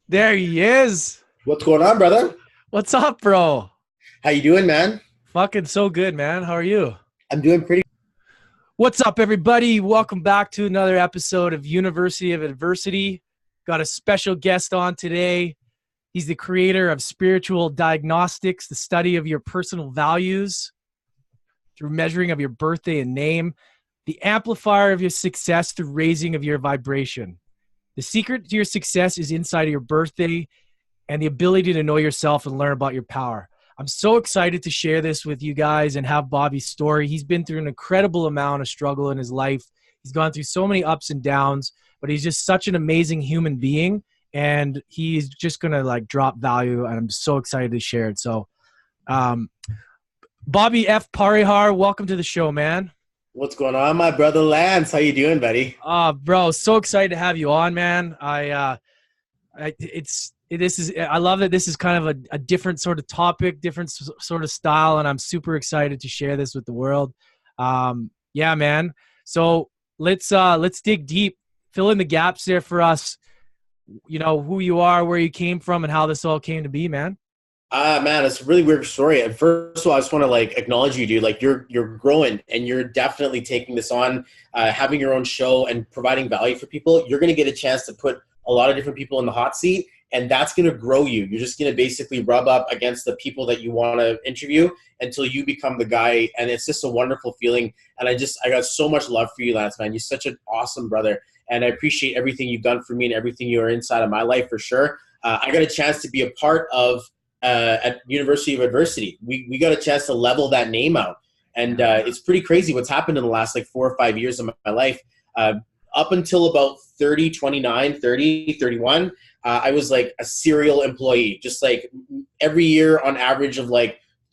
There he is. What's going on, brother? What's up, bro? How you doing, man? Fucking so good, man. How are you? I'm doing pretty. What's up, everybody? Welcome back to another episode of University of Adversity. Got a special guest on today. He's the creator of spiritual diagnostics, the study of your personal values through measuring of your birthday and name, the amplifier of your success through raising of your vibration. The secret to your success is inside of your birthday and the ability to know yourself and learn about your power. I'm so excited to share this with you guys and have Bobby's story. He's been through an incredible amount of struggle in his life. He's gone through so many ups and downs, but he's just such an amazing human being, and he's just going to like drop value, and I'm so excited to share it. So, um, Bobby F. Parihar, welcome to the show, man. What's going on, my brother Lance? How you doing, buddy? Bro, so excited to have you on, man. I love that this is kind of a different sort of topic, different sort of style, and I'm super excited to share this with the world. Yeah, man. So let's dig deep, fill in the gaps there for us. You know who you are, where you came from, and how this all came to be, man. Man, it's a really weird story. And first of all, I just want to acknowledge you, dude. Like you're growing, and you're definitely taking this on, having your own show and providing value for people. You're gonna get a chance to put a lot of different people in the hot seat, and that's gonna grow you. You're just gonna basically rub up against the people that you want to interview until you become the guy, and it's just a wonderful feeling. And I got so much love for you, Lance, man. You're such an awesome brother, and I appreciate everything you've done for me and everything you are inside of my life for sure. I got a chance to be a part of at University of Adversity. We got a chance to level that name out. And it's pretty crazy what's happened in the last 4 or 5 years of my life. Up until about 30, 29, 30, 31, I was like a serial employee, just like every year on average of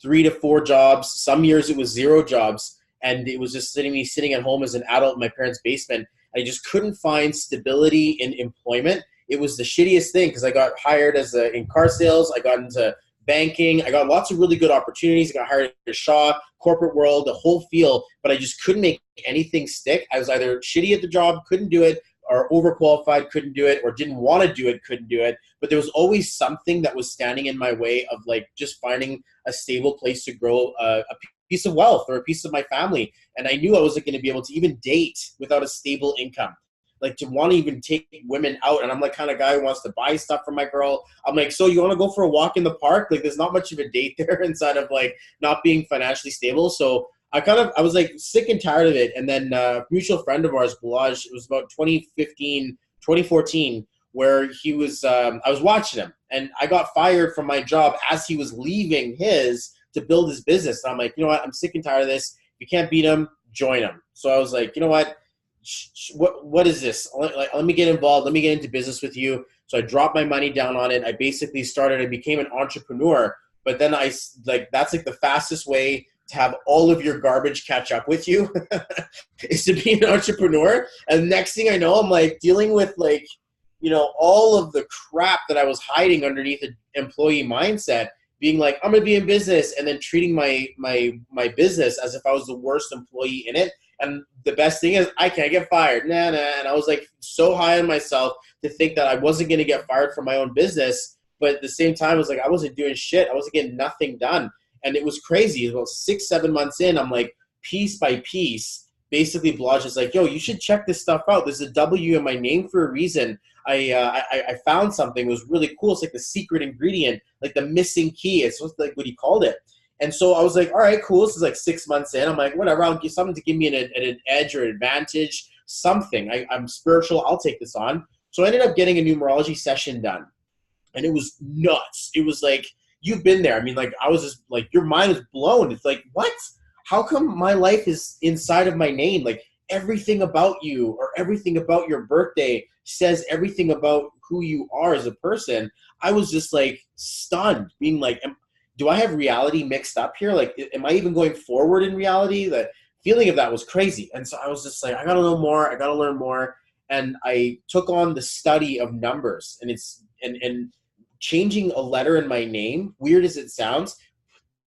3 to 4 jobs. Some years it was 0 jobs. And it was just sitting at home as an adult in my parents' basement. I just couldn't find stability in employment. It was the shittiest thing because I got hired in car sales. I got into banking. I got lots of really good opportunities. I got hired at Shaw, corporate world, the whole field, but I just couldn't make anything stick. I was either shitty at the job, couldn't do it, or overqualified, couldn't do it, or didn't want to do it, couldn't do it. But there was always something that was standing in my way of just finding a stable place to grow a piece of wealth or a piece of my family. And I knew I wasn't going to be able to even date without a stable income, to want to even take women out. And I'm kind of guy who wants to buy stuff for my girl. I'm like, so you want to go for a walk in the park? There's not much of a date there inside of not being financially stable. So I was sick and tired of it. And then a mutual friend of ours, Balaj, it was about 2015, 2014, where he was, I was watching him, and I got fired from my job as he was leaving his to build his business. And I'm like, you know what? I'm sick and tired of this. If you can't beat him, join him. So I was like, you know what? What is this? Let me get involved. Let me get into business with you. So I dropped my money down on it. I basically became an entrepreneur. But then that's the fastest way to have all of your garbage catch up with you is to be an entrepreneur. And next thing I know, I'm dealing with all of the crap that I was hiding underneath an employee mindset, being like, I'm gonna be in business, and then treating my business as if I was the worst employee in it. And the best thing is I can't get fired. Nah. And I was so high on myself to think that I wasn't going to get fired from my own business. But at the same time, I was I wasn't doing shit. I wasn't getting nothing done. And it was crazy. About 6, 7 months in, I'm piece by piece, basically Blodge is yo, you should check this stuff out. There's a W in my name for a reason. I found something. It was really cool. It's the secret ingredient, the missing key. It's what he called it. And so I was all right, cool. This is 6 months in. I'm whatever. I'll get something to give me an edge or advantage, something. I'm spiritual. I'll take this on. So I ended up getting a numerology session done. And it was nuts. It was you've been there. I mean, I was just your mind was blown. It's what? How come my life is inside of my name? Everything about you or everything about your birthday says everything about who you are as a person. I was just stunned, being do I have reality mixed up here? Am I even going forward in reality? The feeling of that was crazy. And so I was just I got to know more. I got to learn more. And I took on the study of numbers, and changing a letter in my name, weird as it sounds,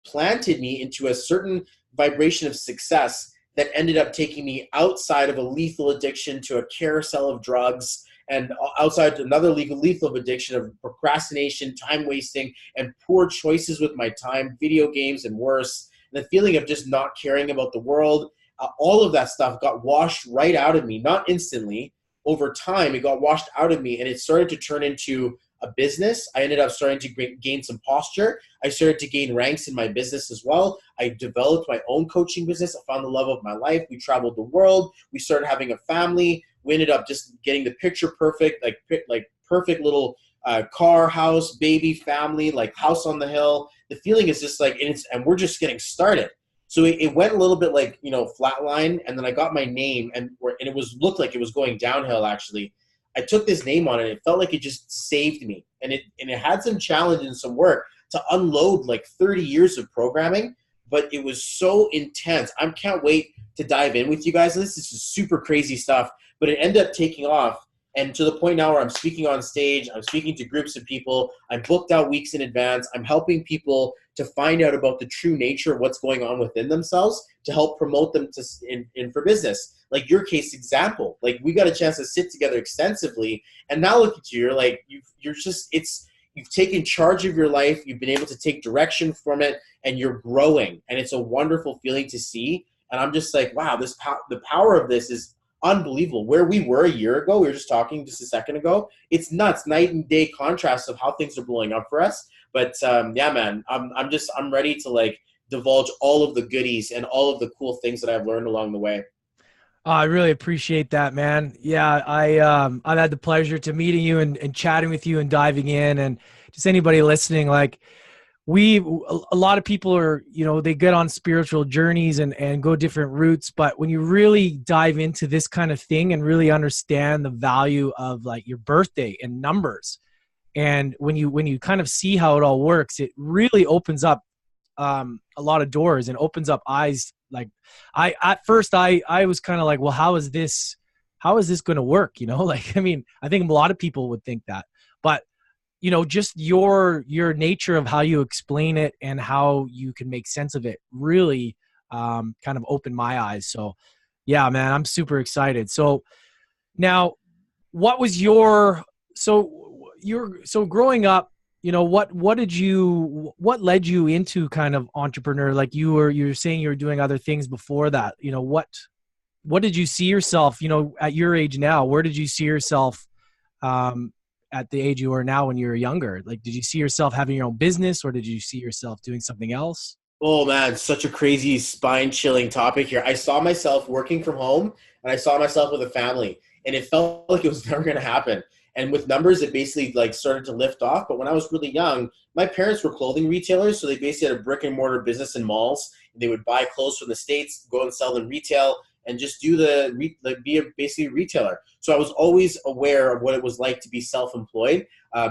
planted me into a certain vibration of success that ended up taking me outside of a lethal addiction to a carousel of drugs and outside another lethal addiction of procrastination, time wasting, and poor choices with my time, video games, and worse. And the feeling of just not caring about the world, all of that stuff got washed right out of me, not instantly. Over time, it got washed out of me, and it started to turn into a business. I ended up starting to gain some posture. I started to gain ranks in my business as well. I developed my own coaching business. I found the love of my life. We traveled the world. We started having a family. We ended up just getting the picture perfect, like perfect little car, house, baby, family, like house on the hill. The feeling is just like, and we're just getting started. So it went a little bit like, flatline, and then I got my name, and it looked like it was going downhill actually. I took this name on it. It felt like it just saved me. And it had some challenge and some work to unload like 30 years of programming, but it was so intense. I can't wait to dive in with you guys. This is super crazy stuff, but it ended up taking off. And to the point now where I'm speaking on stage, I'm speaking to groups of people, I'm booked out weeks in advance, I'm helping people to find out about the true nature of what's going on within themselves to help promote them in for business. Like your case example, like we got a chance to sit together extensively, and now look at you, you're like, you've taken charge of your life, you've been able to take direction from it, and you're growing, and it's a wonderful feeling to see. And I'm just like, wow, the power of this is unbelievable. Where we were a year ago, we were just talking just a second ago, it's nuts, night and day contrast of how things are blowing up for us. But yeah, man, I'm ready to like divulge all of the goodies and all of the cool things that I've learned along the way. I really appreciate that, man. Yeah, I've had the pleasure to meeting you and chatting with you and diving in, and just anybody listening, like a lot of people are, they get on spiritual journeys and go different routes, but when you really dive into this kind of thing and really understand the value of like your birthday and numbers, and when you kind of see how it all works, it really opens up a lot of doors and opens up eyes. Like at first I was kind of like, well, how is this going to work? Like, I mean, I think a lot of people would think that, but just your nature of how you explain it and how you can make sense of it really kind of opened my eyes. So yeah, man, I'm super excited. So now what was so growing up, what led you into kind of entrepreneur? Like you were saying you were doing other things before that. What did you see yourself, at your age now? Where did you see yourself at the age you are now when you were younger? Like, did you see yourself having your own business, or did you see yourself doing something else? Oh man, such a crazy spine-chilling topic here. I saw myself working from home, and I saw myself with a family, and it felt like it was never going to happen. And with numbers, it basically like started to lift off. But when I was really young, my parents were clothing retailers, so they basically had a brick and mortar business in malls. They would buy clothes from the States, go and sell them retail, and just do be basically a retailer. So I was always aware of what it was like to be self-employed.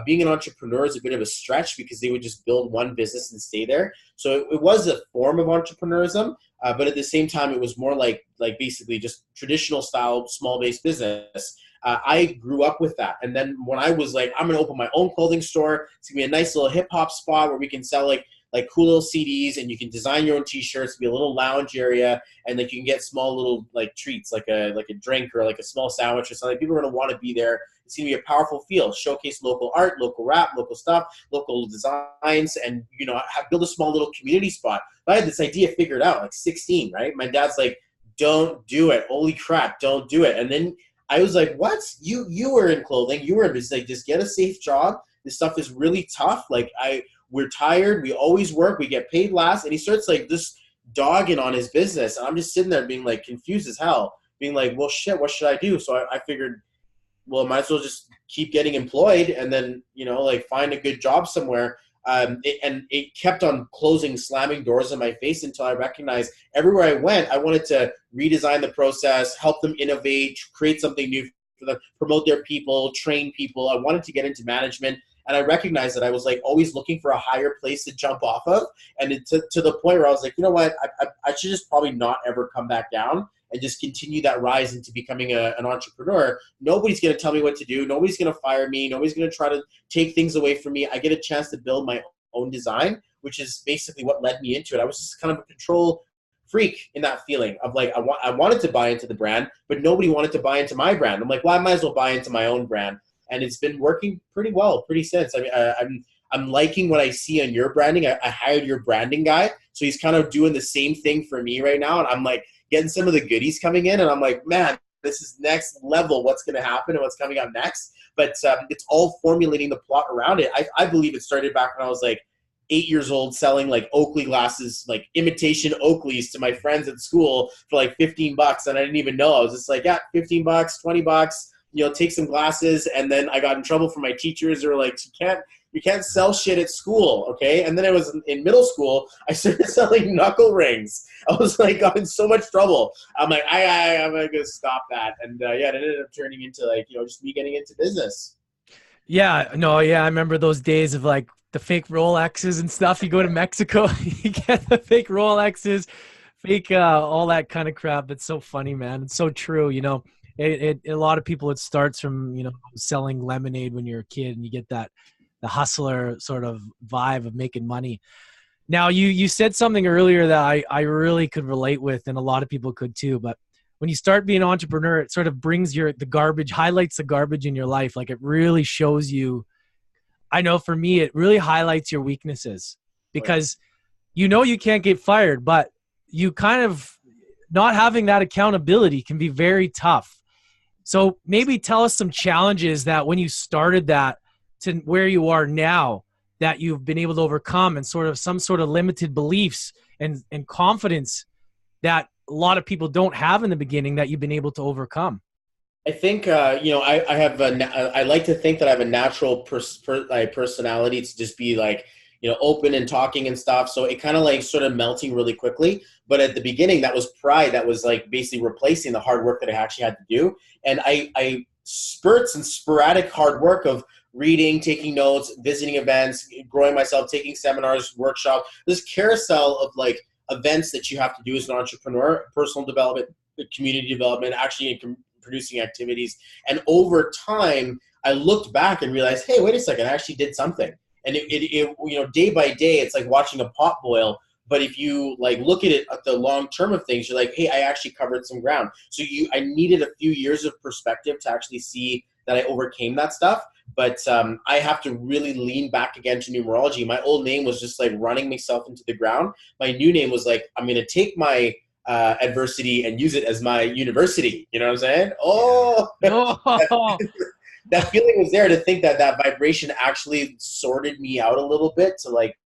Being an entrepreneur is a bit of a stretch because they would just build one business and stay there. So it was a form of entrepreneurism, but at the same time, it was more like basically just traditional style, small-based business. I grew up with that. And then when I was like, I'm going to open my own clothing store, it's going to be a nice little hip hop spot where we can sell like cool little CDs, and you can design your own t-shirts, be a little lounge area, and like you can get small little like treats, like a drink or like a small sandwich or something. People are going to want to be there. It's going to be a powerful feel, showcase local art, local rap, local stuff, local designs, and build a small little community spot. But I had this idea figured out, like 16, right? My dad's like, don't do it. Holy crap, don't do it. And then I was like, what? You were in clothing. You were in business. Like, just get a safe job. This stuff is really tough. Like, we're tired. We always work. We get paid last. And he starts like just dogging on his business. And I'm just sitting there being like confused as hell, being like, well, shit, what should I do? So I figured, well, I might as well just keep getting employed and then, like find a good job somewhere. And it kept on closing, slamming doors in my face until I recognized everywhere I went, I wanted to redesign the process, help them innovate, create something new for them, promote their people, train people. I wanted to get into management. And I recognized that I was like always looking for a higher place to jump off of. And to the point where I was like, you know what, I should just probably not ever come back down and just continue that rise into becoming an entrepreneur. Nobody's going to tell me what to do. Nobody's going to fire me. Nobody's going to try to take things away from me. I get a chance to build my own design, which is basically what led me into it. I was just kind of a control freak in that feeling of like, I wanted to buy into the brand, but nobody wanted to buy into my brand. I'm like, well, I might as well buy into my own brand. And it's been working pretty well, pretty since. I mean, I'm liking what I see on your branding. I hired your branding guy. So he's kind of doing the same thing for me right now. And I'm like getting some of the goodies coming in. And I'm like, man, this is next level. What's going to happen and what's coming up next. But it's all formulating the plot around it. I believe it started back when I was like 8 years old, selling like Oakley glasses, like imitation Oakleys to my friends at school for like $15. And I didn't even know. I was just like, yeah, $15, $20, take some glasses. And then I got in trouble from my teachers. They were like, you can't sell shit at school, okay? And then I was in middle school, I started selling knuckle rings. I was like, got in so much trouble. I'm like, I'm gonna stop that. And it ended up turning into like, just me getting into business. Yeah, no, yeah, I remember those days of like the fake Rolexes and stuff. You go to Mexico, you get the fake Rolexes, fake all that kind of crap. It's so funny, man. It's so true. A lot of people, it starts from selling lemonade when you're a kid, and you get the hustler sort of vibe of making money. Now, you said something earlier that I really could relate with, and a lot of people could too. But when you start being an entrepreneur, it sort of brings highlights the garbage in your life. Like, it really shows you. I know for me, it really highlights your weaknesses, because you can't get fired, but you kind of not having that accountability can be very tough. So maybe tell us some challenges that when you started that to where you are now, that you've been able to overcome, and sort of some sort of limited beliefs and confidence that a lot of people don't have in the beginning that you've been able to overcome. I think, I like to think that I have a natural personality to just be like, open and talking and stuff. So it kind of like sort of melting really quickly. But at the beginning, that was pride. That was like basically replacing the hard work that I actually had to do. And I spurts and sporadic hard work of reading, taking notes, visiting events, growing myself, taking seminars, workshops, this carousel of like events that you have to do as an entrepreneur, personal development, community development, actually producing activities. And over time, I looked back and realized, hey, wait a second, I actually did something. And it day by day, it's like watching a pot boil. But if you like look at it at the long term of things, you're like, hey, I actually covered some ground. So I needed a few years of perspective to actually see that I overcame that stuff. But I have to really lean back again to numerology. My old name was just like running myself into the ground. My new name was like, I'm going to take my adversity and use it as my university. You know what I'm saying? Oh, that feeling was there, to think that vibration actually sorted me out a little bit to like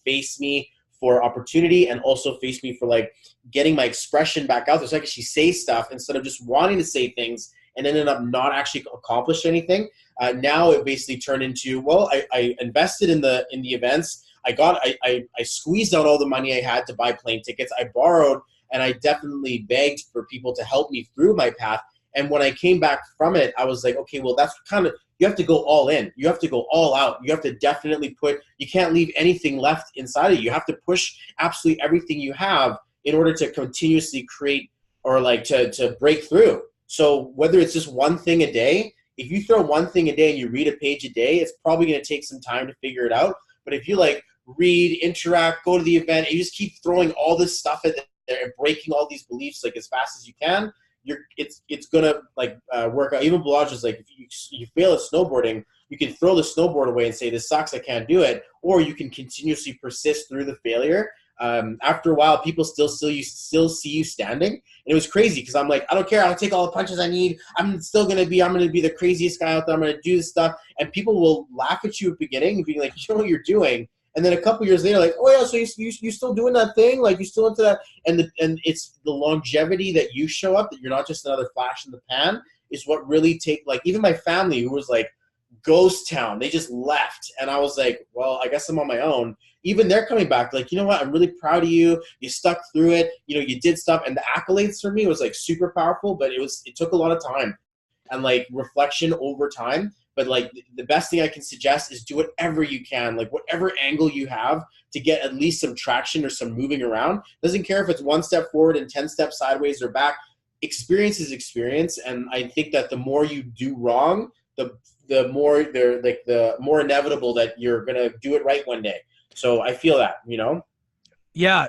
face me for opportunity, and also face me for like getting my expression back out there, so I can actually say stuff instead of just wanting to say things and ended up not actually accomplish anything. Now it basically turned into, well, I invested in the events. I squeezed out all the money I had to buy plane tickets. I borrowed, and I definitely begged for people to help me through my path. And when I came back from it, I was like, okay, well, that's kind of, you have to go all in. You have to go all out. You have to definitely you can't leave anything left inside of you. You have to push absolutely everything you have in order to continuously create, or like to break through. So whether it's just one thing a day, if you throw one thing a day and you read a page a day, it's probably going to take some time to figure it out. But if you like read, interact, go to the event, and you just keep throwing all this stuff at there and breaking all these beliefs like as fast as you can, it's gonna like work out. Even Balaj was like, if you fail at snowboarding, you can throw the snowboard away and say, this sucks, I can't do it. Or you can continuously persist through the failure. After a while, people still see you standing. And it was crazy, because I'm like, I don't care, I'll take all the punches I need. I'm gonna be the craziest guy out there. I'm gonna do this stuff. And people will laugh at you at the beginning and be like, you know what you're doing. And then a couple years later, like, oh yeah, so you still doing that thing? Like, you still into that? And it's the longevity that you show up, that you're not just another flash in the pan, is what really like, even my family, who was like ghost town, they just left. And I was like, well, I guess I'm on my own. Even they're coming back, like, you know what? I'm really proud of you. You stuck through it. You did stuff. And the accolades for me was like super powerful, but it took a lot of time and like reflection over time. But like the best thing I can suggest is do whatever you can, like whatever angle you have to get at least some traction or some moving around. Doesn't care if it's 1 step forward and 10 steps sideways or back. Experience is experience. And I think that the more you do wrong, the more inevitable that you're going to do it right one day. So I feel that. Yeah,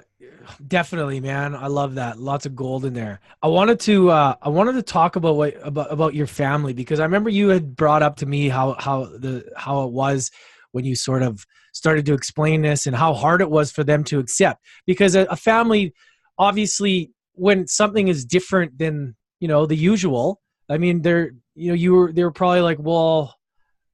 definitely, man. I love that. Lots of gold in there. I wanted to talk about about your family, because I remember you had brought up to me how it was when you sort of started to explain this, and how hard it was for them to accept, because a family, obviously, when something is different than, the usual, I mean, they were probably like, well,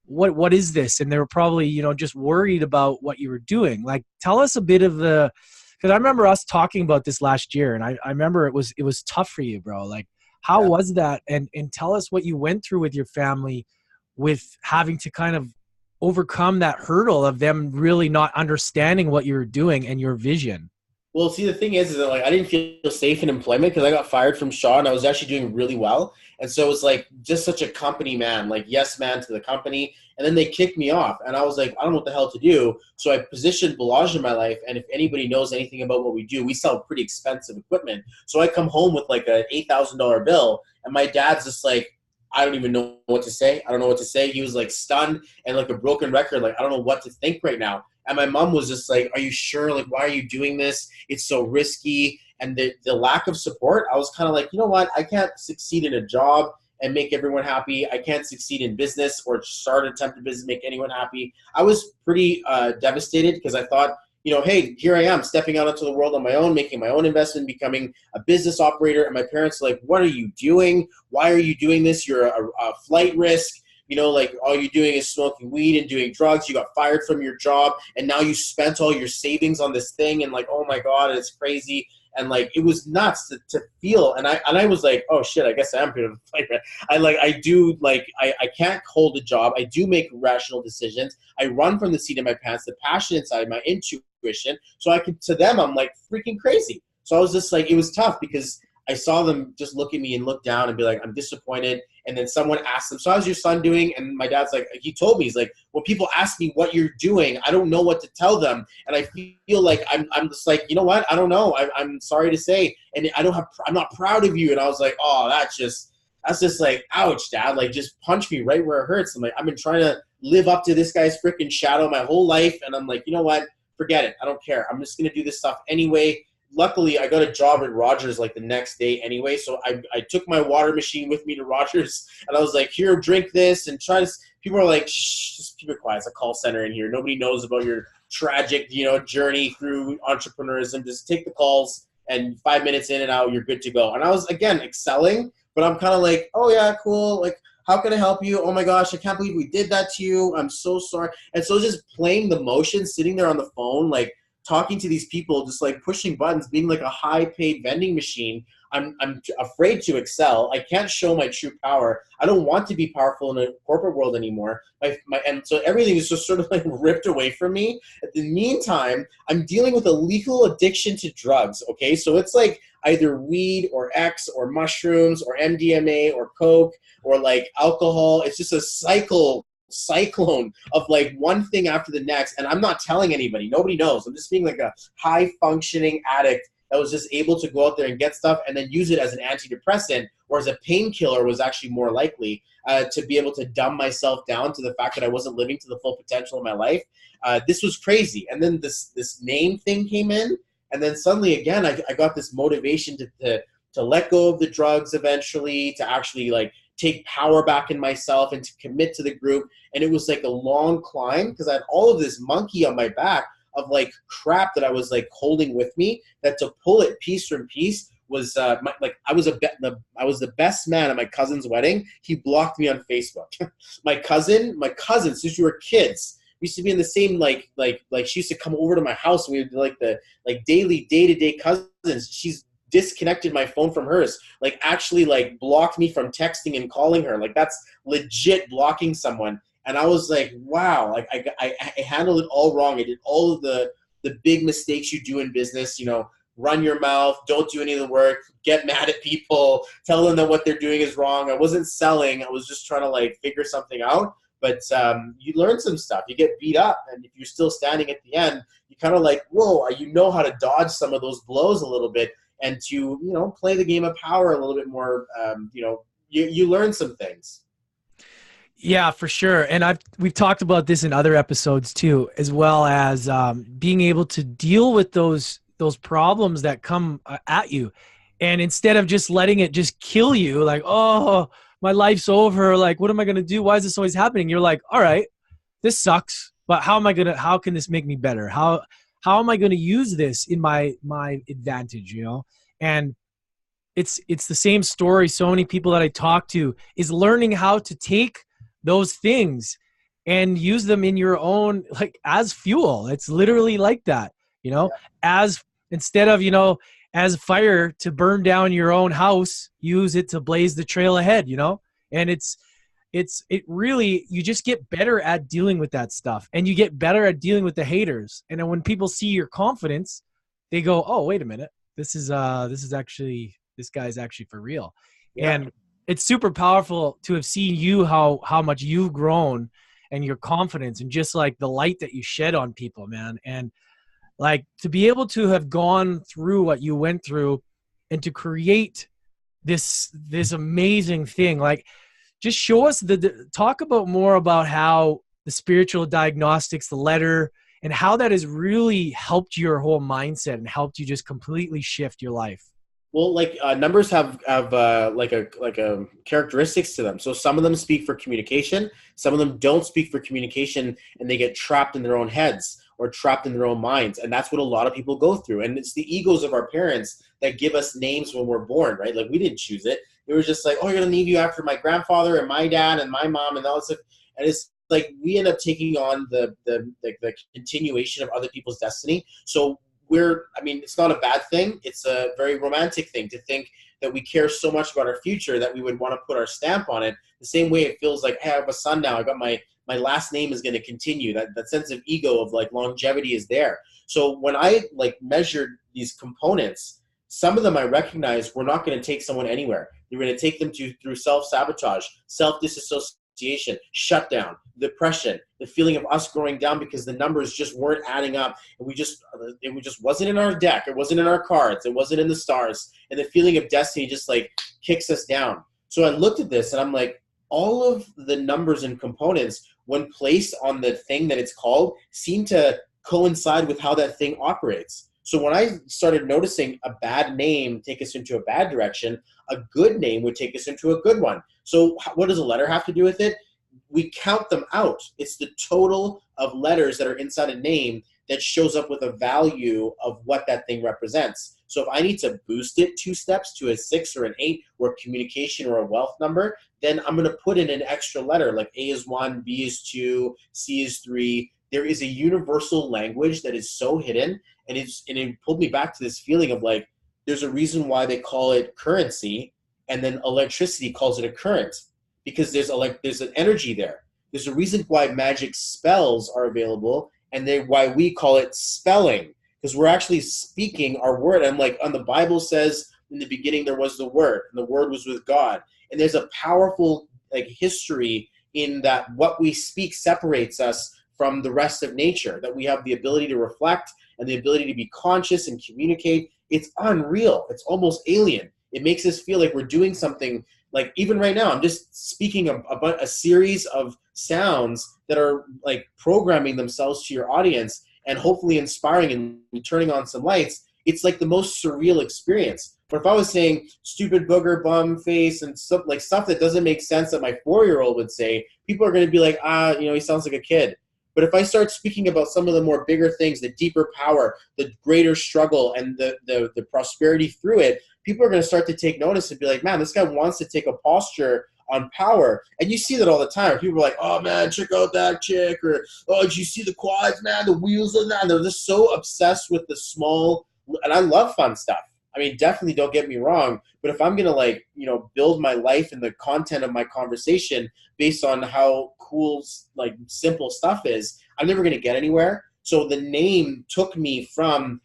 what is this? And they were probably, just worried about what you were doing. Like, tell us a bit of the, because I remember us talking about this last year, and I remember it was tough for you, bro. Like, how Yeah. was that? And tell us what you went through with your family, with having to kind of overcome that hurdle of them really not understanding what you were doing and your vision. Well, see, the thing is that like I didn't feel safe in employment because I got fired from Shaw and I was actually doing really well. And so it was like just such a company man, like yes man to the company. And then they kicked me off and I was like, I don't know what the hell to do. So I positioned Balaj in my life. And if anybody knows anything about what we do, we sell pretty expensive equipment. So I come home with like a $8,000 bill and my dad's just like, I don't even know what to say. I don't know what to say. He was like stunned and like a broken record. Like, I don't know what to think right now. And my mom was just like, are you sure? Like, why are you doing this? It's so risky. And the lack of support, I was kind of like, you know what? I can't succeed in a job and make everyone happy. I can't succeed in business or start an attempt at business, make anyone happy. I was pretty devastated because I thought, hey, here I am stepping out into the world on my own, making my own investment, becoming a business operator. And my parents are like, what are you doing? Why are you doing this? You're a flight risk. Like all you're doing is smoking weed and doing drugs. You got fired from your job and now you spent all your savings on this thing and like, oh my God, it's crazy. And like, it was nuts to feel. And I was like, oh shit, I guess I am pretty like I can't hold a job. I do make rational decisions. I run from the seat of my pants, the passion inside, my intuition. So to them, I'm like freaking crazy. So I was just like, it was tough because I saw them just look at me and look down and be like, I'm disappointed. And then someone asked them, so how's your son doing? And my dad's like, he told me, he's like, when people ask me what you're doing, I don't know what to tell them. And I feel like I'm just like, you know what? I don't know. I'm sorry to say. And I'm not proud of you. And I was like, oh, that's just like, ouch, dad. Like, just punch me right where it hurts. I'm like, I've been trying to live up to this guy's freaking shadow my whole life. And I'm like, you know what? Forget it. I don't care. I'm just going to do this stuff anyway. Luckily, I got a job at Rogers like the next day anyway. So I took my water machine with me to Rogers and I was like, here, drink this and try to. People are like, shh, just keep it quiet. It's a call center in here. Nobody knows about your tragic, journey through entrepreneurism. Just take the calls and 5 minutes in and out, you're good to go. And I was, again, excelling, but I'm kind of like, oh, yeah, cool. Like, how can I help you? Oh, my gosh, I can't believe we did that to you. I'm so sorry. And so just playing the motion, sitting there on the phone, like, talking to these people, just like pushing buttons, being like a high-paid vending machine. I'm afraid to excel. I can't show my true power. I don't want to be powerful in a corporate world anymore. And so everything is just sort of like ripped away from me. At the meantime, I'm dealing with a legal addiction to drugs. Okay, so it's like either weed or X or mushrooms or MDMA or coke or like alcohol. It's just a cyclone of like one thing after the next, and I'm not telling anybody. Nobody knows. I'm just being like a high functioning addict that was just able to go out there and get stuff and then use it as an antidepressant or as a painkiller was actually more likely to be able to dumb myself down to the fact that I wasn't living to the full potential of my life. This was crazy. And then this name thing came in, and then suddenly again I got this motivation to let go of the drugs eventually, to actually like take power back in myself and to commit to the group. And it was like a long climb because I had all of this monkey on my back of like crap that I was like holding with me, that to pull it piece from piece was I was the best man at my cousin's wedding. He blocked me on Facebook. my cousin, since we were kids, we used to be in the same like she used to come over to my house and we would do like the like daily day-to-day cousins. She's disconnected my phone from hers, like actually like blocked me from texting and calling her. Like that's legit blocking someone. And I was like, wow, like I handled it all wrong. I did all of the big mistakes you do in business, run your mouth, don't do any of the work, get mad at people, tell them that what they're doing is wrong. I wasn't selling. I was just trying to like figure something out. But you learn some stuff. You get beat up. And if you're still standing at the end, you kind of like, whoa, you know how to dodge some of those blows a little bit and to, play the game of power a little bit more. You learn some things. Yeah, for sure. And we've talked about this in other episodes too, as well as being able to deal with those those problems that come at you. And instead of just letting it just kill you, like, oh, my life's over. Like, what am I going to do? Why is this always happening? You're like, all right, this sucks, but how can this make me better? How am I going to use this in my advantage, you know? And it's the same story. So many people that I talk to is learning how to take those things and use them in your own, like, as fuel. It's literally like that, you know, as instead of, you know, as fire to burn down your own house, use it to blaze the trail ahead, you know? And it really, you just get better at dealing with that stuff, and you get better at dealing with the haters. And then when people see your confidence, they go, oh, wait a minute. This guy's actually for real. Yeah. And it's super powerful to have seen you, how much you've grown and your confidence and just like the light that you shed on people, man. And like to be able to have gone through what you went through and to create this amazing thing, like just show us talk about more about how the spiritual diagnostics, the letter, and how that has really helped your whole mindset and helped you just completely shift your life. Well, like numbers have like a characteristics to them. So some of them speak for communication. Some of them don't speak for communication, and they get trapped in their own heads or trapped in their own minds. And that's what a lot of people go through. And it's the egos of our parents that give us names when we're born, right? Like we didn't choose it. It was just like, oh, you're going to name you after my grandfather and my dad and my mom and all this stuff. And it's like we end up taking on the continuation of other people's destiny. So it's not a bad thing. It's a very romantic thing to think that we care so much about our future that we would want to put our stamp on it. The same way it feels like, hey, I have a son now. I got my last name is going to continue. That sense of ego of like longevity is there. So when I like measured these components, some of them I recognize we're not going to take someone anywhere. You're going to take them through self-sabotage, self-disassociation, shutdown, depression, the feeling of us growing down because the numbers just weren't adding up. And it just wasn't in our deck. It wasn't in our cards. It wasn't in the stars. And the feeling of destiny just like kicks us down. So I looked at this and I'm like, all of the numbers and components, when placed on the thing that it's called, seem to coincide with how that thing operates. So when I started noticing a bad name take us into a bad direction, a good name would take us into a good one. So what does a letter have to do with it? We count them out. It's the total of letters that are inside a name that shows up with a value of what that thing represents. So if I need to boost it 2 steps to a 6 or an 8 or communication or a wealth number, then I'm going to put in an extra letter like A is 1, B is 2, C is 3. There is a universal language that is so hidden, and it pulled me back to this feeling of like, there's a reason why they call it currency, and then electricity calls it a current, because there's an energy there. There's a reason why magic spells are available, and why we call it spelling, because we're actually speaking our word. And like on the Bible says, in the beginning there was the Word, and the Word was with God. And there's a powerful like history in that what we speak separates us from the rest of nature, that we have the ability to reflect and the ability to be conscious and communicate. It's unreal. It's almost alien. It makes us feel like we're doing something. Like even right now, I'm just speaking a series of sounds that are like programming themselves to your audience and hopefully inspiring and turning on some lights. It's like the most surreal experience. But if I was saying stupid booger, bum face, and stuff that doesn't make sense that my 4-year-old would say, people are going to be like, he sounds like a kid. But if I start speaking about some of the more bigger things, the deeper power, the greater struggle, and the prosperity through it, people are going to start to take notice and be like, man, this guy wants to take a posture on power. And you see that all the time. People are like, oh, man, check out that chick. Or, oh, did you see the quads, man, the wheels on that? And they're just so obsessed with the small. And I love fun stuff. I mean, definitely don't get me wrong. But if I'm going to build my life and the content of my conversation based on how cool, like simple stuff is, I'm never going to get anywhere. So the name took me from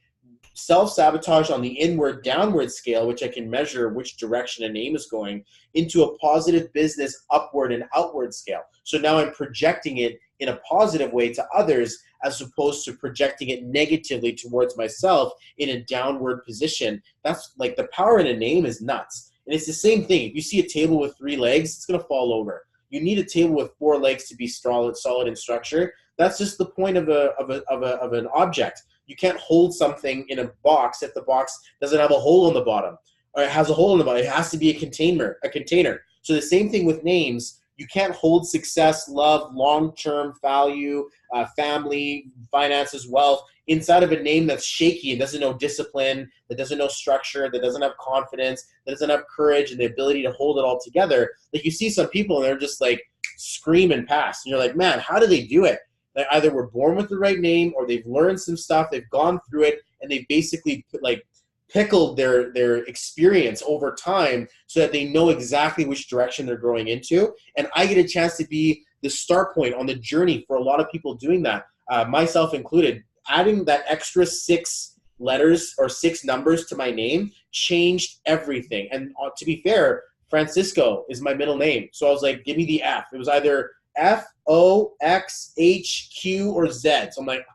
self-sabotage on the inward downward scale, which I can measure which direction a name is going, into a positive business upward and outward scale. So now I'm projecting it in a positive way to others as opposed to projecting it negatively towards myself in a downward position. That's like the power in a name is nuts. And it's the same thing. If you see a table with 3 legs, it's going to fall over. You need a table with 4 legs to be solid in structure. That's just the point of an object. You can't hold something in a box if the box doesn't have a hole in the bottom, or it has a hole in the bottom. It has to be a container. So the same thing with names. You can't hold success, love, long-term value, family, finances, wealth inside of a name that's shaky and doesn't know discipline, that doesn't know structure, that doesn't have confidence, that doesn't have courage and the ability to hold it all together. Like, you see some people and they're just like scream and pass. And you're like, man, how do they do it? They either were born with the right name, or they've learned some stuff, they've gone through it, and they've basically like pickled their experience over time so that they know exactly which direction they're growing into. And I get a chance to be the start point on the journey for a lot of people doing that, myself included. Adding that extra 6 letters or 6 numbers to my name changed everything. And to be fair, Francisco is my middle name. So I was like, give me the F. It was either F, O, X, H, Q, or Z. So I'm like,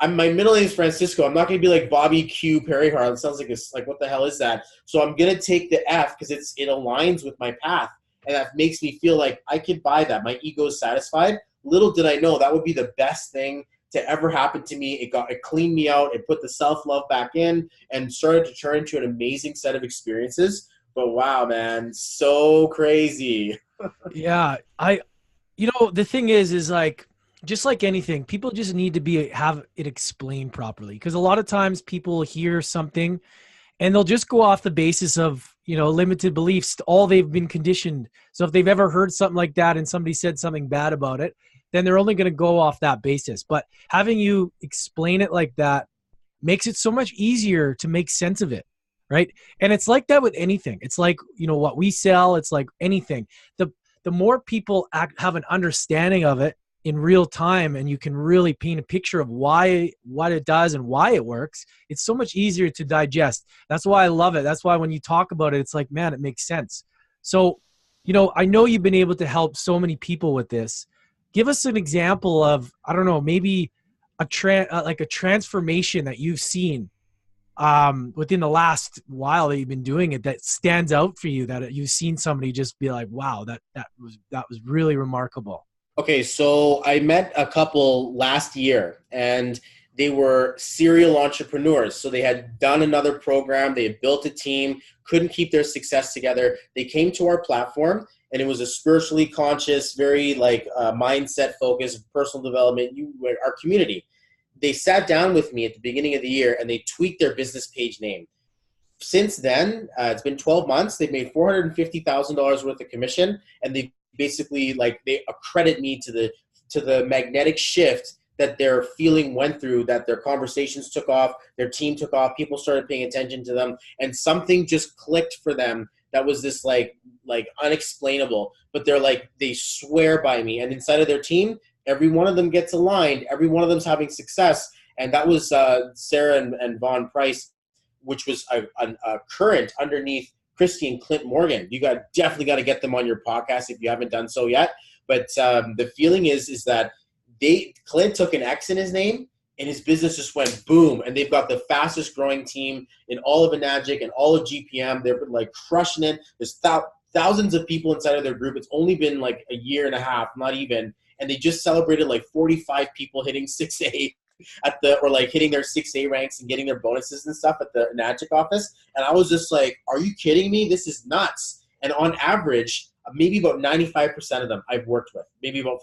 my middle name is Francisco. I'm not going to be like Bobby Q Parihar. It sounds like it's like, what the hell is that? So I'm going to take the F because it aligns with my path. And that makes me feel like I could buy that. My ego is satisfied. Little did I know that would be the best thing to ever happen to me. It cleaned me out. It put the self-love back in and started to turn into an amazing set of experiences. But wow, man, so crazy. Yeah. The thing is like, just like anything, people just need to have it explained properly. Because a lot of times people hear something and they'll just go off the basis of, limited beliefs, all they've been conditioned. So if they've ever heard something like that and somebody said something bad about it, then they're only going to go off that basis. But having you explain it like that makes it so much easier to make sense of it, right? And it's like that with anything. It's like, what we sell, it's like anything. The more people have an understanding of it in real time, and you can really paint a picture of what it does and why it works, it's so much easier to digest. That's why I love it. That's why when you talk about it, it's like, man, it makes sense. So, I know you've been able to help so many people with this. Give us an example of, I don't know, maybe a transformation that you've seen within the last while that you've been doing it, that stands out for you, that you've seen somebody just be like, wow, that was really remarkable. Okay, so I met a couple last year, and they were serial entrepreneurs. So they had done another program, they had built a team, couldn't keep their success together. They came to our platform, and it was a spiritually conscious, very mindset focused, personal development, our community. They sat down with me at the beginning of the year, and they tweaked their business page name. Since then, it's been 12 months. They've made $450,000 worth of commission, and they basically they accredit me to the magnetic shift that their feeling went through, that their conversations took off, their team took off, people started paying attention to them, and something just clicked for them that was this like unexplainable. But they swear by me, and inside of their team, every one of them gets aligned, every one of them's having success. And that was Sarah and Vaughn Price, which was a current underneath Christy and Clint Morgan. You definitely got to get them on your podcast if you haven't done so yet. But the feeling is that Clint took an X in his name, and his business just went boom. And they've got the fastest growing team in all of Enagic and all of GPM. They're crushing it. There's thousands of people inside of their group. It's only been a year and a half, not even. And they just celebrated 45 people hitting 6A hitting their 6A ranks and getting their bonuses and stuff at the Enagic office. And I was just like, are you kidding me? This is nuts. And on average, maybe about 95% of them I've worked with. Maybe about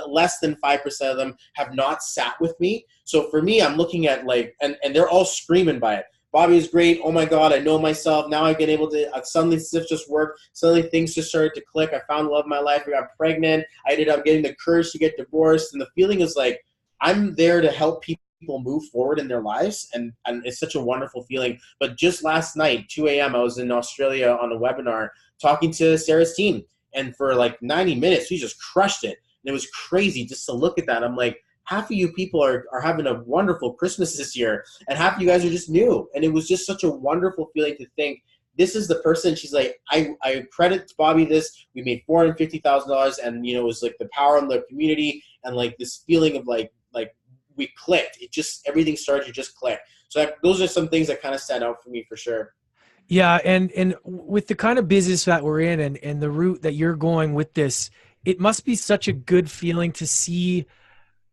less than 5% of them have not sat with me. So for me, I'm looking at and they're all screaming by it. Bobby is great. Oh my God, I know myself. Now I've been able to, suddenly stuff just worked. Suddenly things just started to click. I found love of my life. I got pregnant. I ended up getting the courage to get divorced. And the feeling is I'm there to help people move forward in their lives. And it's such a wonderful feeling. But just last night, 2 a.m., I was in Australia on a webinar talking to Sarah's team. And for 90 minutes, we just crushed it. And it was crazy just to look at that. I'm like, half of you people are having a wonderful Christmas this year, and half of you guys are just new. And it was just such a wonderful feeling to think, this is the person. She's like, I credit Bobby this. We made $450,000, and it was the power of the community and this feeling of we clicked. It just, everything started to just click. So those are some things that kind of stand out for me for sure. Yeah, and with the kind of business that we're in and the route that you're going with this, it must be such a good feeling to see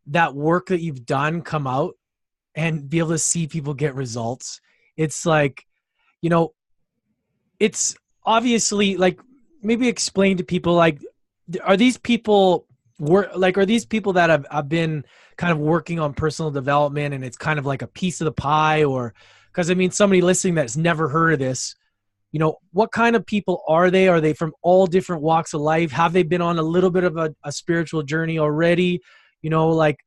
that work that you've done come out and be able to see people get results. It's like, you know, it's obviously like, maybe explain to people, like, are these people are these people that have been kind of working on personal development and it's kind of like a piece of the pie? Or, because I mean, somebody listening that's never heard of this, you know, what kind of people are they? Are they from all different walks of life? Have they been on a little bit of a spiritual journey already? You know, like,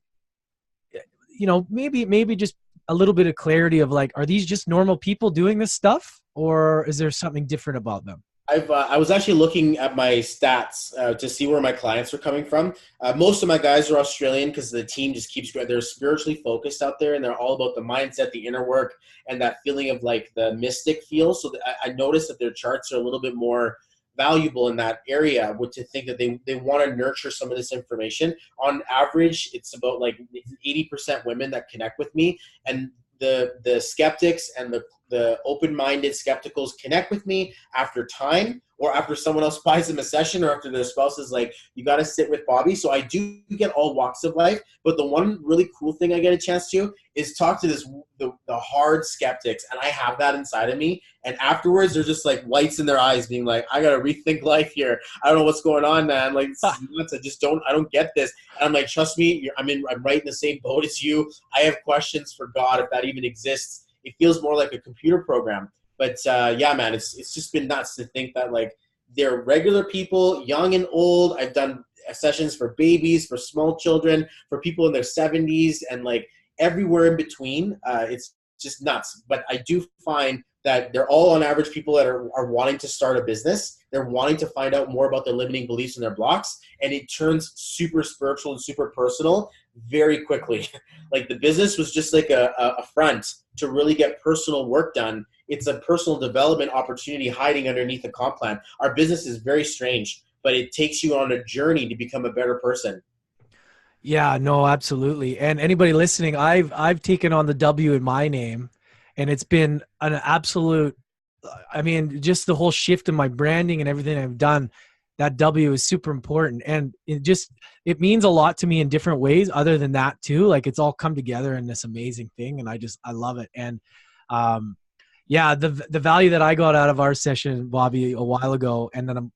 you know, maybe just a little bit of clarity of like, are these just normal people doing this stuff, or is there something different about them? I was actually looking at my stats to see where my clients are coming from. Most of my guys are Australian because the team just keeps growing. They're spiritually focused out there, and they're all about the mindset, the inner work, and that feeling of like the mystic feel. So I noticed that their charts are a little bit more valuable in that area, which to think that they want to nurture some of this information. On average, it's about like 80% women that connect with me, and the skeptics and the open-minded skepticals connect with me after time, or after someone else buys them a session, or after their spouse is like, you got to sit with Bobby. So I do get all walks of life, but the one really cool thing I get a chance to is talk to the hard skeptics, and I have that inside of me, and afterwards they're just like lights in their eyes being like, I got to rethink life here. I don't know what's going on, man. Like, this is nuts. I don't get this. And I'm like, trust me, I'm right in the same boat as you. I have questions for God, if that even exists. It feels more like a computer program. But yeah, man, it's just been nuts to think that like they're regular people, young and old. I've done sessions for babies, for small children, for people in their 70s, and like everywhere in between. It's just nuts. But I do find that they're all on average people that are wanting to start a business. They're wanting to find out more about their limiting beliefs and their blocks, and it turns super spiritual and super personal very quickly. Like the business was just like a front to really get personal work done. It's a personal development opportunity hiding underneath a comp plan. Our business is very strange, but it takes you on a journey to become a better person. Yeah, no, absolutely. And anybody listening, I've taken on the W in my name, and it's been an absolute, I mean, just the whole shift in my branding and everything I've done. That W is super important, and it means a lot to me in different ways other than that too. Like, it's all come together in this amazing thing, and I love it. And yeah, the value that I got out of our session, Bobby, a while ago, and then I'm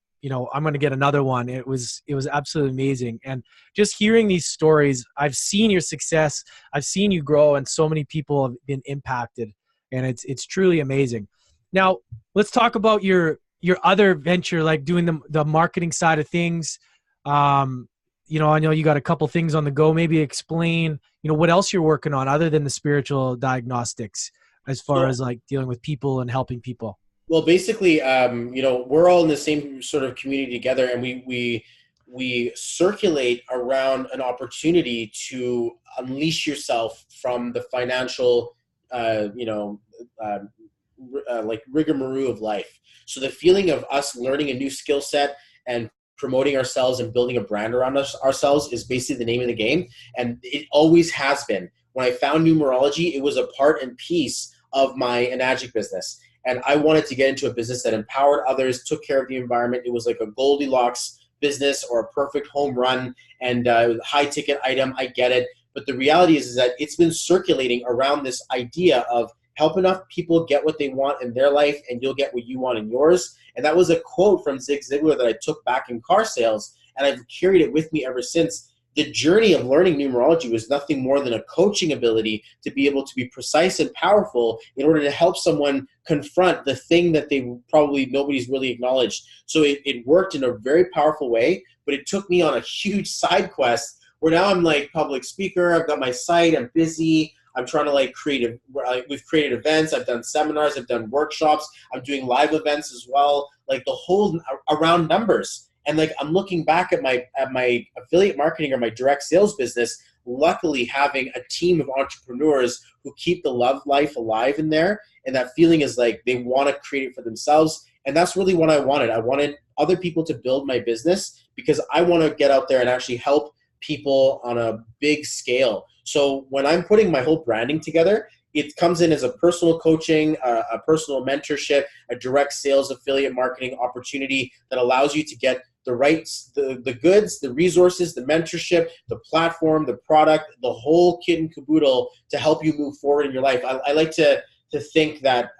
going to get another one. It was absolutely amazing. And just hearing these stories, I've seen your success, I've seen you grow, and so many people have been impacted, and it's truly amazing. Now, let's talk about your other venture, like doing the marketing side of things. You know, I know you got a couple things on the go. Maybe explain, you know, what else you're working on other than the spiritual diagnostics, as far as like dealing with people and helping people. Well, basically, you know, we're all in the same sort of community together, and we circulate around an opportunity to unleash yourself from the financial, you know, like rigmarole of life. So the feeling of us learning a new skill set and promoting ourselves and building a brand around ourselves is basically the name of the game, and it always has been. When I found numerology, it was a part and piece of my Enagic business. And I wanted to get into a business that empowered others, took care of the environment. It was like a Goldilocks business or a perfect home run, and high ticket item. I get it. But the reality is that it's been circulating around this idea of help enough people get what they want in their life, and you'll get what you want in yours. And that was a quote from Zig Ziglar that I took back in car sales, and I've carried it with me ever since. The journey of learning numerology was nothing more than a coaching ability to be able to be precise and powerful in order to help someone confront the thing that they probably nobody's really acknowledged. So it worked in a very powerful way, but it took me on a huge side quest where now I'm like public speaker. I've got my site. I'm busy. I'm trying to like we've created events. I've done seminars. I've done workshops. I'm doing live events as well. Like the whole around numbers. And like I'm looking back at my affiliate marketing or my direct sales business, luckily having a team of entrepreneurs who keep the love life alive in there. And that feeling is like they want to create it for themselves. And that's really what I wanted. I wanted other people to build my business because I want to get out there and actually help people on a big scale. So when I'm putting my whole branding together, it comes in as a personal coaching, a personal mentorship, a direct sales affiliate marketing opportunity that allows you to get the goods, the resources, the mentorship, the platform, the product, the whole kit and caboodle to help you move forward in your life. I like to think that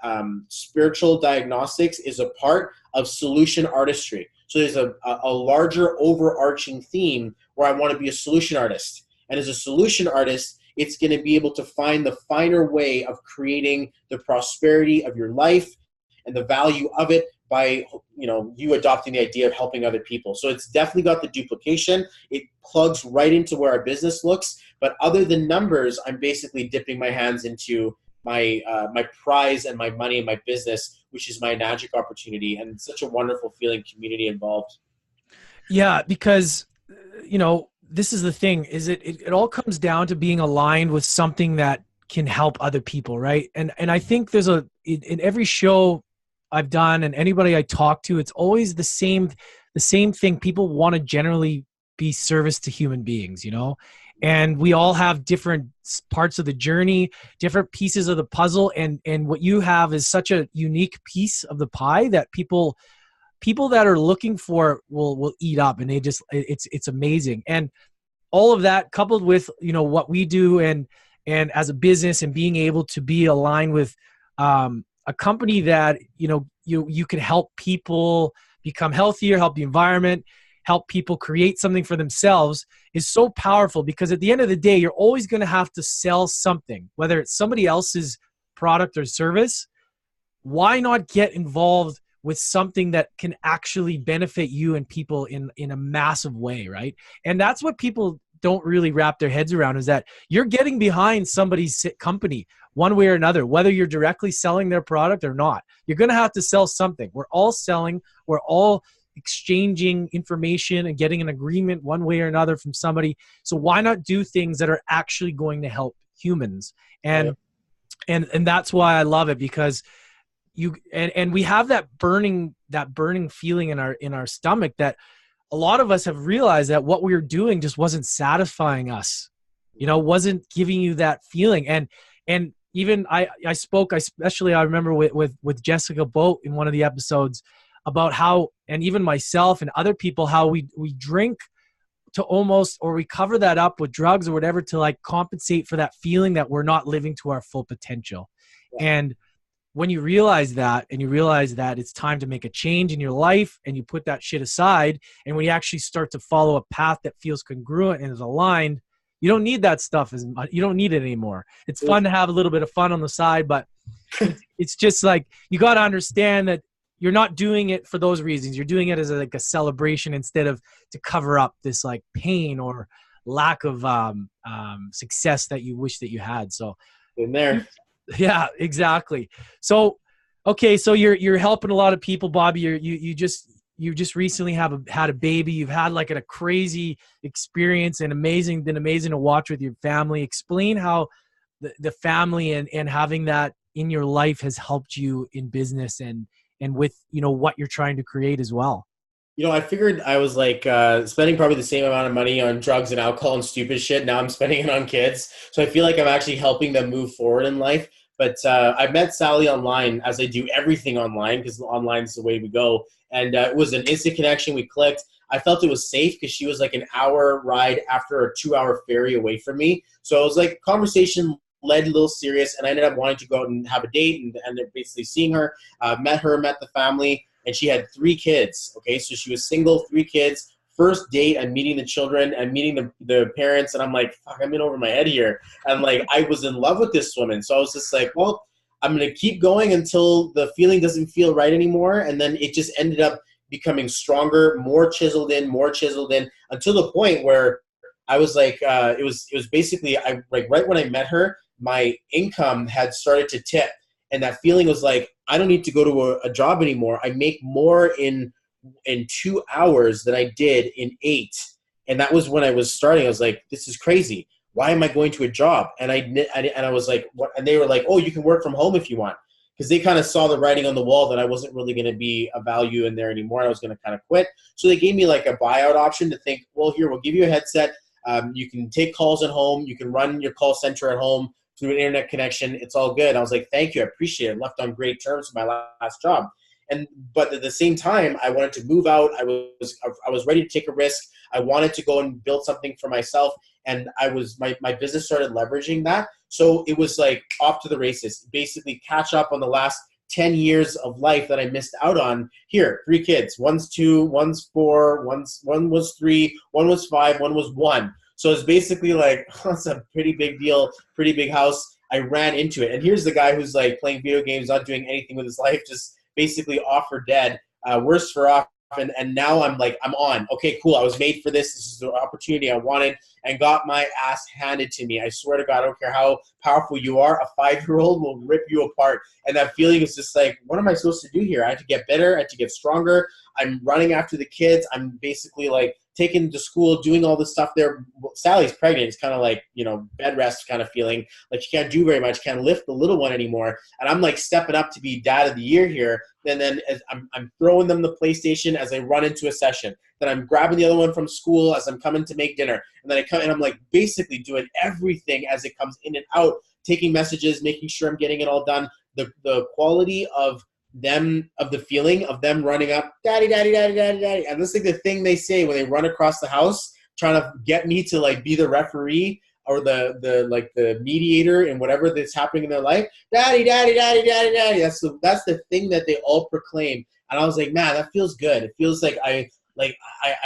spiritual diagnostics is a part of solution artistry. So there's a larger overarching theme where I want to be a solution artist. And as a solution artist, it's going to be able to find the finer way of creating the prosperity of your life and the value of it by, you adopting the idea of helping other people. So it's definitely got the duplication. It plugs right into where our business looks. But other than numbers, I'm basically dipping my hands into my prize and my money and my business, which is my magic opportunity. And such a wonderful feeling, community involved. Yeah, because, this is the thing, is it all comes down to being aligned with something that can help other people, right? And I think there's in every show I've done and anybody I talk to, it's always the same thing. People want to generally be service to human beings, and we all have different parts of the journey, different pieces of the puzzle. And what you have is such a unique piece of the pie that people that are looking for will eat up, and it's amazing. And all of that coupled with, what we do and as a business and being able to be aligned with, a company that, you can help people become healthier, help the environment, help people create something for themselves is so powerful, because at the end of the day, you're always going to have to sell something, whether it's somebody else's product or service. Why not get involved with something that can actually benefit you and people in a massive way, right? And that's what people don't really wrap their heads around, is that you're getting behind somebody's company one way or another, whether you're directly selling their product or not. You're going to have to sell something. We're all selling. We're all exchanging information and getting an agreement one way or another from somebody. So why not do things that are actually going to help humans? And that's why I love it, because we have that burning feeling in our stomach that a lot of us have realized that what we were doing just wasn't satisfying us, wasn't giving you that feeling. And even I spoke, especially I remember with Jessica Boat in one of the episodes about how, and even myself and other people, how we drink to almost, or we cover that up with drugs or whatever to like compensate for that feeling that we're not living to our full potential. Yeah. And when you realize that, and you realize that it's time to make a change in your life, and you put that shit aside, and when you actually start to follow a path that feels congruent and is aligned, you don't need that stuff as much. You don't need it anymore. It's fun to have a little bit of fun on the side, but it's just like, you got to understand that you're not doing it for those reasons. You're doing it as a celebration instead of to cover up this like pain or lack of success that you wish that you had. So in there. Yeah, exactly. So, okay. So you're helping a lot of people, Bobby. You just recently had a baby. You've had like a crazy experience and been amazing to watch with your family. Explain how the family and having that in your life has helped you in business and with, what you're trying to create as well. I figured I was like spending probably the same amount of money on drugs and alcohol and stupid shit. Now I'm spending it on kids. So I feel like I'm actually helping them move forward in life. But I met Sally online, as I do everything online, because online is the way we go. And it was an instant connection. We clicked. I felt it was safe because she was like an hour ride after a 2-hour ferry away from me. So it was like conversation led a little serious, and I ended up wanting to go out and have a date and ended up basically seeing her, met the family. And she had 3 kids, okay? So she was single, 3 kids. First date, I'm meeting the children, I'm meeting the parents, and I'm like, fuck, I'm in over my head here. And like, I was in love with this woman. So I was just like, well, I'm going to keep going until the feeling doesn't feel right anymore. And then it just ended up becoming stronger, more chiseled in, until the point where I was like, it was basically, right when I met her, my income had started to tip. And that feeling was like, I don't need to go to a job anymore. I make more in 2 hours than I did in 8. And that was when I was starting. I was like, this is crazy. Why am I going to a job? And I was like, what? And they were like, oh, you can work from home if you want. Because they kind of saw the writing on the wall that I wasn't really going to be a value in there anymore. I was going to kind of quit. So they gave me like a buyout option to think, well, here, we'll give you a headset. You can take calls at home. You can run your call center at home through an internet connection. It's all good. I was like, thank you. I appreciate it. I left on great terms with my last job. But at the same time, I wanted to move out. I was ready to take a risk. I wanted to go and build something for myself. And my business started leveraging that. So it was like off to the races, basically catch up on the last 10 years of life that I missed out on. Here, 3 kids, one's 2, one's 4, one was 3, one was 5, one was 1. So it's basically like, that's a pretty big deal, pretty big house. I ran into it. And here's the guy who's like playing video games, not doing anything with his life, just basically off for dead, worse for off. And now I'm like, I'm on. Okay, cool. I was made for this. This is the opportunity I wanted and got my ass handed to me. I swear to God, I don't care how powerful you are. A 5-year-old will rip you apart. And that feeling is just like, what am I supposed to do here? I have to get better. I have to get stronger. I'm running after the kids. I'm basically like taking them to school, doing all this stuff there. Sally's pregnant. It's kind of like, bed rest kind of feeling. Like she can't do very much, can't lift the little one anymore. And I'm like stepping up to be dad of the year here. And then as I'm throwing them the PlayStation as I run into a session. Then I'm grabbing the other one from school as I'm coming to make dinner. And then I come and I'm like basically doing everything as it comes in and out, taking messages, making sure I'm getting it all done. The quality of them, of the feeling of them running up, daddy, daddy, daddy, daddy, daddy. And this is like the thing they say when they run across the house, trying to get me to like be the referee or the mediator in whatever that's happening in their life. Daddy, daddy, daddy, daddy, daddy. That's the thing that they all proclaim. And I was like, man, that feels good. It feels like I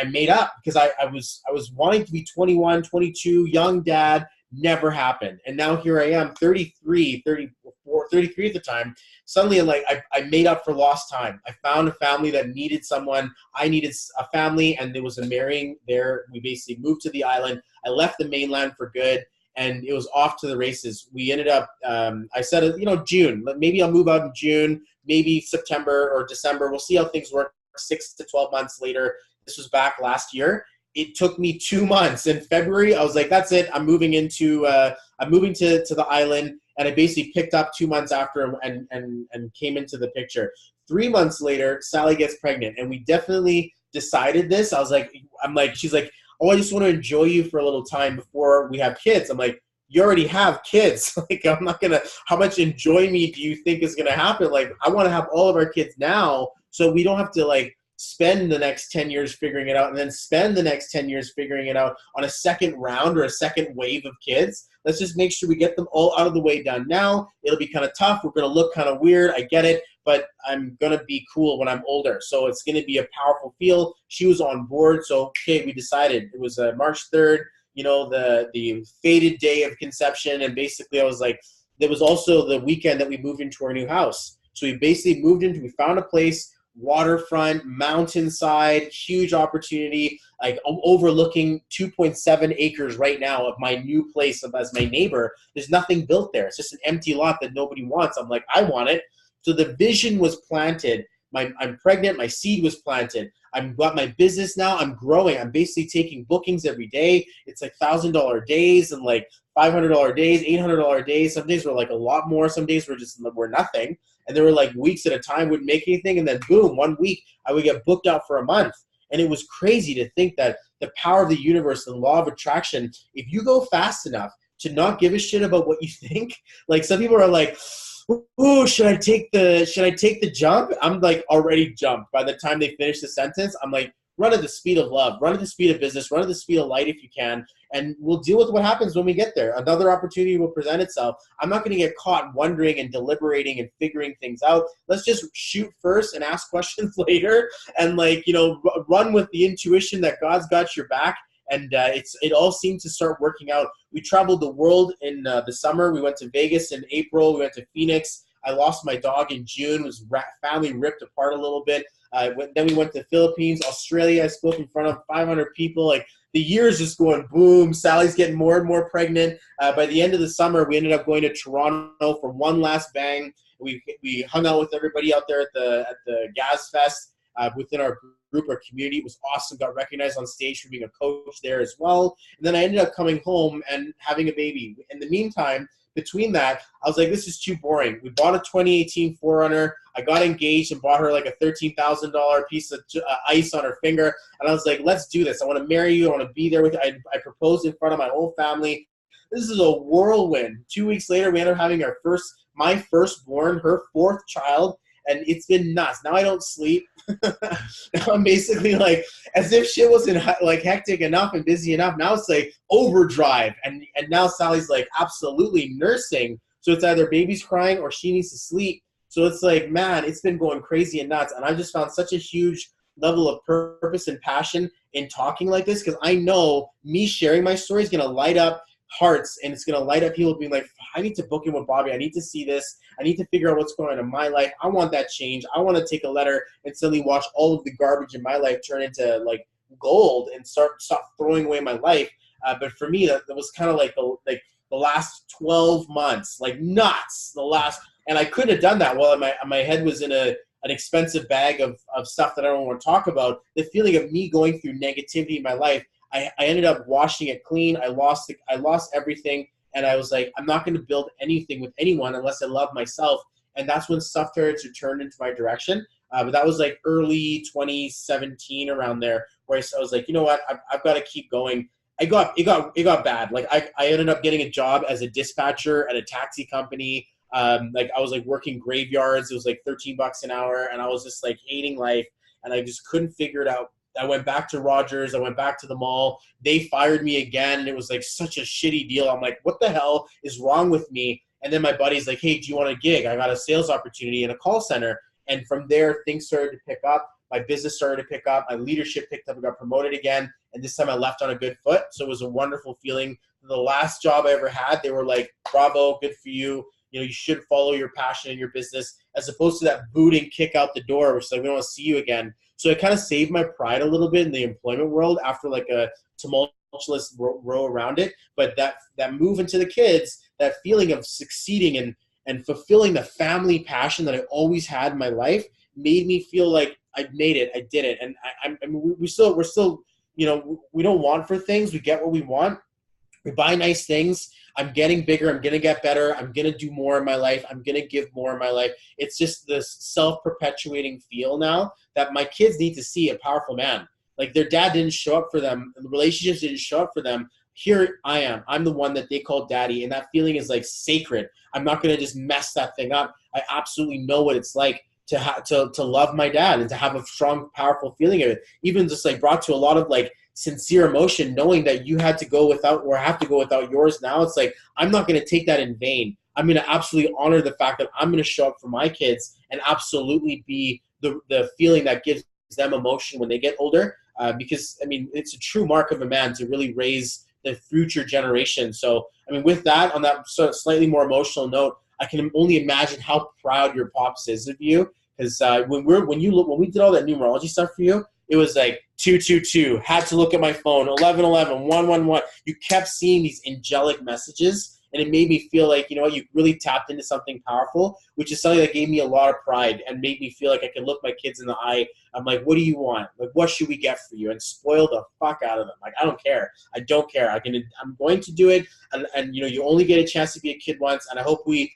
made up because I was wanting to be 21, 22, young dad, never happened. And now here I am, 33 at the time. Suddenly, like I made up for lost time. I found a family that needed someone. I needed a family, and there was a marrying there. We basically moved to the island. I left the mainland for good, and it was off to the races. We ended up, I said, June. Maybe I'll move out in June, maybe September or December. We'll see how things work 6 to 12 months later. This was back last year. It took me 2 months. In February, I was like, that's it. I'm moving to the island. And I basically picked up 2 months after and came into the picture. 3 months later, Sally gets pregnant. And we definitely decided this. She's like, oh, I just want to enjoy you for a little time before we have kids. I'm like, you already have kids. Like, I'm not going to, how much enjoy me do you think is going to happen? Like, I want to have all of our kids now so we don't have to like spend the next 10 years figuring it out and then spend the next 10 years figuring it out on a second round or a second wave of kids. Let's just make sure we get them all out of the way done now. It'll be kind of tough. We're going to look kind of weird. I get it, but I'm going to be cool when I'm older. So it's going to be a powerful feel. She was on board. So, okay, we decided. It was March 3rd, the fated day of conception. And basically I was like, there was also the weekend that we moved into our new house. So we basically we found a place, waterfront, mountainside, huge opportunity, like overlooking 2.7 acres right now of my new place as my neighbor. There's nothing built there. It's just an empty lot that nobody wants. I'm like, I want it. So the vision was planted. I'm pregnant. My seed was planted. I've got my business now. I'm growing. I'm basically taking bookings every day. It's like $1,000 days and like $500 days, $800 days. Some days were like a lot more. Some days were nothing. And there were like weeks at a time, wouldn't make anything. And then boom, 1 week I would get booked out for a month. And it was crazy to think that the power of the universe, the law of attraction, if you go fast enough to not give a shit about what you think, like some people are like, ooh, should I take the jump? I'm like already jumped. By the time they finish the sentence, I'm like, run at the speed of love, run at the speed of business, run at the speed of light if you can, and we'll deal with what happens when we get there. Another opportunity will present itself. I'm not going to get caught wondering and deliberating and figuring things out. Let's just shoot first and ask questions later, and run with the intuition that God's got your back. And it all seemed to start working out. We traveled the world in the summer. We went to Vegas in April. We went to Phoenix. I lost my dog in June. Was family ripped apart a little bit. Then we went to the Philippines, Australia. I spoke in front of 500 people. Like the year is just going boom. Sally's getting more and more pregnant. By the end of the summer, we ended up going to Toronto for one last bang. We hung out with everybody out there at the Gaz Fest within our group, our community. It was awesome. Got recognized on stage for being a coach there as well. And then I ended up coming home and having a baby. In the meantime, between that, I was like, this is too boring. We bought a 2018 4Runner. I got engaged and bought her like a $13,000 piece of ice on her finger. And I was like, let's do this. I want to marry you. I want to be there with you. I proposed in front of my whole family. This is a whirlwind. 2 weeks later, we ended up having my firstborn, her fourth child. and it's been nuts. Now I don't sleep. Now I'm basically like, as if shit wasn't like hectic enough and busy enough. Now it's like overdrive, and now Sally's like absolutely nursing. So it's either baby's crying or she needs to sleep. So it's like, man, it's been going crazy and nuts. And I just found such a huge level of purpose and passion in talking like this, because I know me sharing my story is going to light up hearts, and it's going to light up people being like, I need to book in with Bobby. I need to see this. I need to figure out what's going on in my life. I want that change. I want to take a letter and suddenly watch all of the garbage in my life turn into like gold and stop throwing away my life. But for me, that was kind of like the last 12 months, like nuts. And I couldn't have done that while my head was in an expensive bag of stuff that I don't want to talk about. The feeling of me going through negativity in my life, I ended up washing it clean. I lost everything. And I was like, I'm not going to build anything with anyone unless I love myself. And that's when stuff started to turn into my direction. But that was like early 2017 around there, where I was like, you know what, I've got to keep going. It got bad. Like I ended up getting a job as a dispatcher at a taxi company. Like I was like working graveyards. It was like $13 an hour. And I was just like hating life. And I just couldn't figure it out. I went back to Rogers. I went back to the mall. They fired me again. And it was like such a shitty deal. I'm like, what the hell is wrong with me? And then my buddy's like, hey, do you want a gig? I got a sales opportunity in a call center. And from there, things started to pick up. My business started to pick up. My leadership picked up. I got promoted again. And this time I left on a good foot. So it was a wonderful feeling. The last job I ever had, they were like, bravo, good for you. You know, you should follow your passion in your business, as opposed to that booting kick out the door, which is like, we don't want to see you again. So it kind of saved my pride a little bit in the employment world after like a tumultuous row around it. But that move into the kids, that feeling of succeeding and fulfilling the family passion that I always had in my life, made me feel like I made it. I did it. And I mean, we're still, you know, we don't want for things. We get what we want. We buy nice things. I'm getting bigger. I'm going to get better. I'm going to do more in my life. I'm going to give more in my life. It's just this self-perpetuating feel now that my kids need to see a powerful man. Like their dad didn't show up for them. The relationships didn't show up for them. Here I am. I'm the one that they call daddy. And that feeling is like sacred. I'm not going to just mess that thing up. I absolutely know what it's like to love my dad and to have a strong, powerful feeling of it. Even just like brought to a lot of like sincere emotion, knowing that you had to go without or have to go without yours now. It's like, I'm not going to take that in vain. I'm going to absolutely honor the fact that I'm going to show up for my kids and absolutely be the feeling that gives them emotion when they get older. Because, I mean, it's a true mark of a man to really raise the future generation. So, I mean, with that, on that sort of slightly more emotional note, I can only imagine how proud your pops is of you. Because when we did all that numerology stuff for you, it was like 222, had to look at my phone, 1111, 111. You kept seeing these angelic messages, and it made me feel like, you know what, you really tapped into something powerful, which is something that gave me a lot of pride and made me feel like I could look my kids in the eye. I'm like, what do you want? Like, what should we get for you? And spoil the fuck out of them. Like, I don't care. I don't care. I'm going to do it. And you know, you only get a chance to be a kid once, and I hope we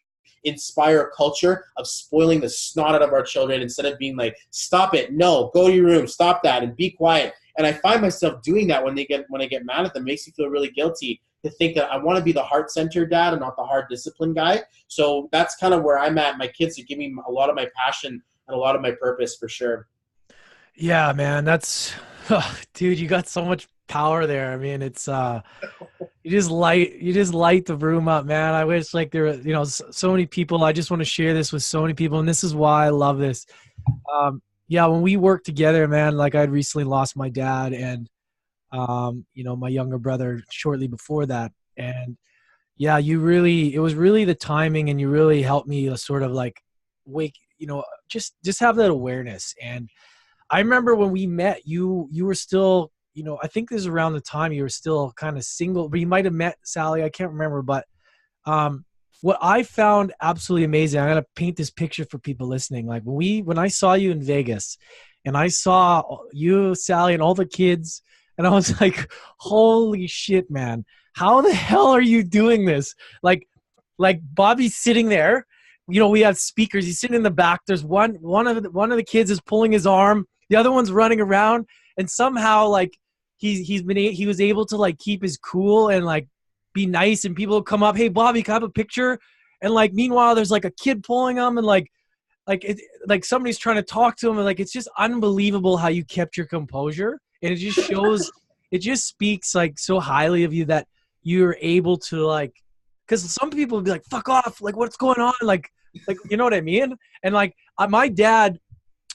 inspire a culture of spoiling the snot out of our children instead of being like, stop it, no, go to your room, stop that, and be quiet. And I find myself doing that when I get mad at them. It makes me feel really guilty to think that I want to be the heart-centered dad and not the hard discipline guy. So that's kind of where I'm at. My kids are giving me a lot of my passion and a lot of my purpose for sure. Yeah, man, dude, you got so much power there. I mean, it's you just light the room up, man. I wish like there were, you know, so many people. I just want to share this with so many people, and this is why I love this. Yeah, when we worked together, man, like I'd recently lost my dad and you know, my younger brother shortly before that. And yeah, it was really the timing, and you really helped me to sort of like wake, you know, just have that awareness. And I remember when we met, you were still, you know, I think this is around the time you were still kind of single, but you might have met Sally. I can't remember, but what I found absolutely amazing, I'm going to paint this picture for people listening. Like when I saw you in Vegas and I saw you, Sally, and all the kids, and I was like, holy shit, man, how the hell are you doing this? Like Bobby's sitting there, you know, we have speakers. He's sitting in the back. There's one of the kids is pulling his arm. The other one's running around, and somehow like he was able to like keep his cool and like be nice, and people will come up, hey Bobby, can I have a picture? And like meanwhile there's like a kid pulling him, and like like somebody's trying to talk to him, and like it's just unbelievable how you kept your composure, and it just shows, it just speaks like so highly of you that you're able to like, because some people would be like, fuck off, like what's going on, like you know what I mean? And like my dad,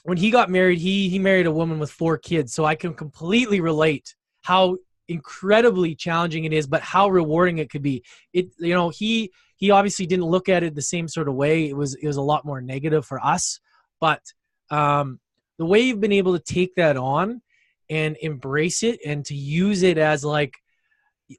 when he got married, he married a woman with 4 kids, so I can completely relate how incredibly challenging it is, but how rewarding it could be. It, you know, he obviously didn't look at it the same sort of way. It was a lot more negative for us, but the way you've been able to take that on and embrace it and to use it as like,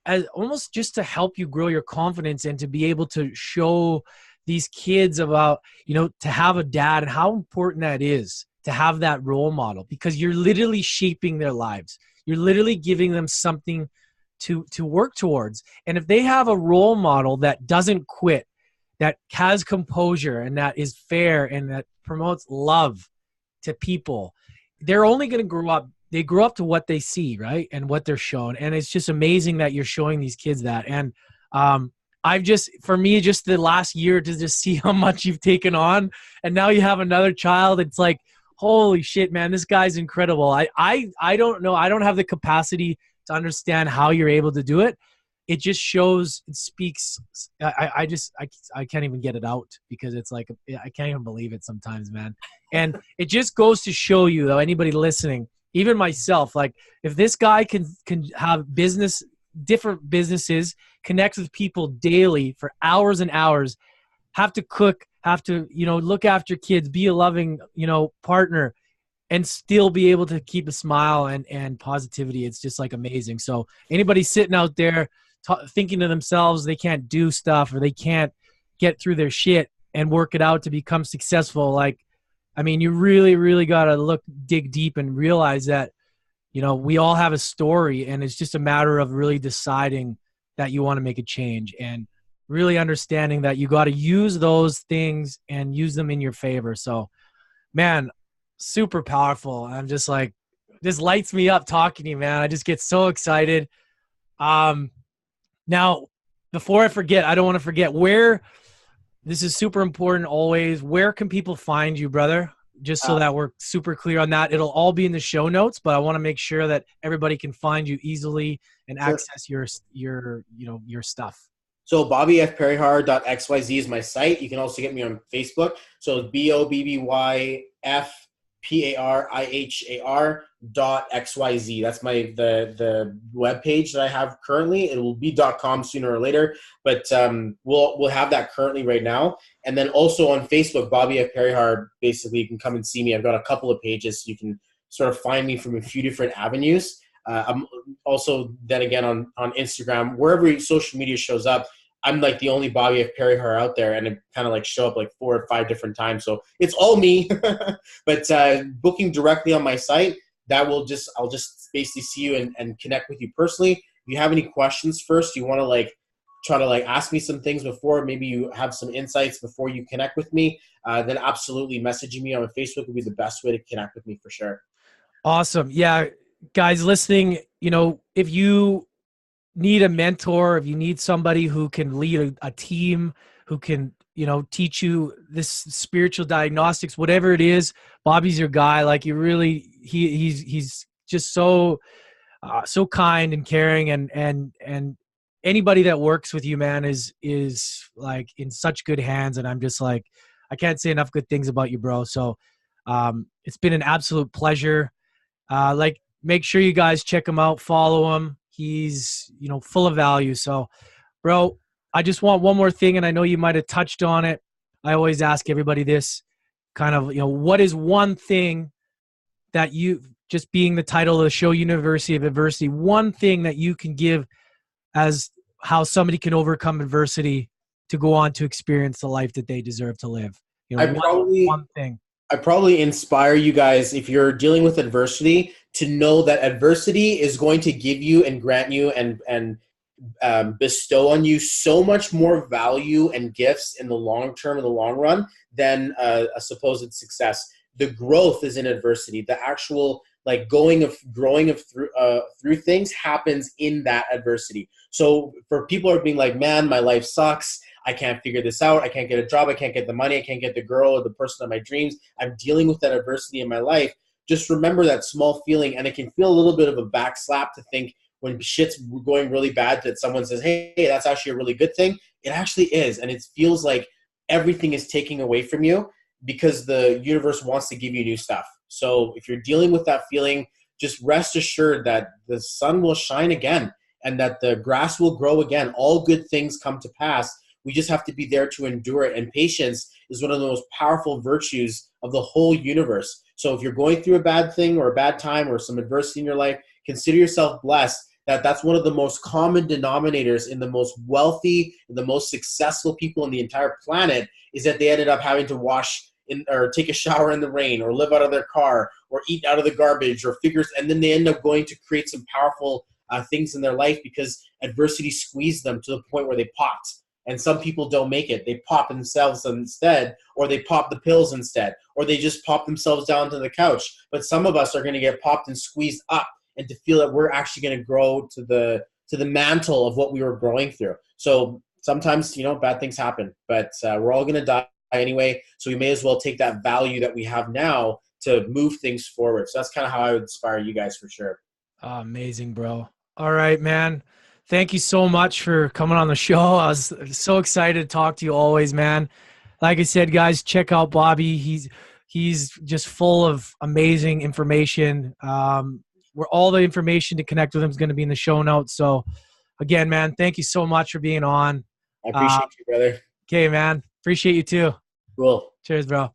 as almost just to help you grow your confidence and to be able to show these kids about, you know, to have a dad and how important that is to have that role model, because you're literally shaping their lives. You're literally giving them something to work towards. And if they have a role model that doesn't quit, that has composure and that is fair and that promotes love to people, they're only going to grow up. They grow up to what they see, right? And what they're shown. And it's just amazing that you're showing these kids that. And I've just, for me, just the last year to just see how much you've taken on, and now you have another child. It's like, holy shit, man, this guy's incredible. I don't know. I don't have the capacity to understand how you're able to do it. It just shows, it speaks. I can't even get it out, because it's like, I can't even believe it sometimes, man. And it just goes to show you, though, anybody listening, even myself, like if this guy can have different businesses, connect with people daily for hours and hours, have to cook, have to, you know, look after kids, be a loving, you know, partner, and still be able to keep a smile and positivity. It's just like amazing. So anybody sitting out there thinking to themselves they can't do stuff or they can't get through their shit and work it out to become successful, like, I mean, you really, really got to dig deep and realize that, you know, we all have a story, and it's just a matter of really deciding that you want to make a change and really understanding that you got to use those things and use them in your favor. So, man, super powerful. I'm just like, this lights me up talking to you, man. I just get so excited. Now, before I forget, I don't want to forget where. This is super important always. Where can people find you, brother? Just so that we're super clear on that. It'll all be in the show notes, but I want to make sure that everybody can find you easily and access your stuff. So bobbyfparihar.xyz is my site. You can also get me on Facebook. So BOBBYFPARIHAR.xyz. That's the web page that I have currently. It will be .com sooner or later, but we'll have that currently right now. And then also on Facebook, Bobby F. Parihar, basically you can come and see me. I've got a couple of pages, so you can sort of find me from a few different avenues. I'm also then again on Instagram, wherever social media shows up. I'm like the only Bobby F. Parihar out there, and it kind of like show up like 4 or 5 different times. So it's all me, but booking directly on my site, I'll just basically see you and connect with you personally. If you have any questions first, you want to like try to like ask me some things before, maybe you have some insights before you connect with me, then absolutely messaging me on Facebook would be the best way to connect with me for sure. Awesome. Yeah. Guys listening, you know, if you need a mentor, if you need somebody who can lead a team, who can, you know, teach you this spiritual diagnostics, whatever it is, Bobby's your guy. Like, you really, he's just so kind and caring, and anybody that works with you, man, is like in such good hands. And I'm just like, I can't say enough good things about you, bro. So it's been an absolute pleasure. Like, make sure you guys check him out, follow him. He's, you know, full of value. So, bro, I just want one more thing, and I know you might have touched on it. I always ask everybody this kind of, you know, what is one thing that you, just being the title of the show, University of Adversity, one thing that you can give as how somebody can overcome adversity to go on to experience the life that they deserve to live? You know, one thing. I probably inspire you guys, if you're dealing with adversity, to know that adversity is going to give you and grant you and bestow on you so much more value and gifts in the long term, in the long run, than a supposed success. The growth is in adversity. The actual like growing through things happens in that adversity. So for people who are being like, man, my life sucks, I can't figure this out. I can't get a job. I can't get the money. I can't get the girl or the person of my dreams. I'm dealing with that adversity in my life. Just remember that small feeling, and it can feel a little bit of a back slap to think when shit's going really bad that someone says, hey, that's actually a really good thing. It actually is, and it feels like everything is taking away from you because the universe wants to give you new stuff. So if you're dealing with that feeling, just rest assured that the sun will shine again and that the grass will grow again. All good things come to pass. We just have to be there to endure it. And patience is one of the most powerful virtues of the whole universe. So if you're going through a bad thing or a bad time or some adversity in your life, consider yourself blessed that that's one of the most common denominators in the most wealthy, the most successful people on the entire planet is that they ended up having to wash in, or take a shower in the rain, or live out of their car, or eat out of the garbage, or figures, and then they end up going to create some powerful things in their life because adversity squeezed them to the point where they popped. And some people don't make it. They pop themselves instead, or they pop the pills instead, or they just pop themselves down to the couch. But some of us are going to get popped and squeezed up, and to feel that we're actually going to grow to the mantle of what we were growing through. So sometimes, bad things happen, but we're all going to die anyway. So we may as well take that value that we have now to move things forward. So that's kind of how I would inspire you guys for sure. Oh, amazing, bro. All right, man. Thank you so much for coming on the show. I was so excited to talk to you always, man. Like I said, guys, check out Bobby. He's just full of amazing information. Where all the information to connect with him is going to be in the show notes. So again, man, thank you so much for being on. I appreciate you, brother. Okay, man. Appreciate you too. Cool. Cheers, bro.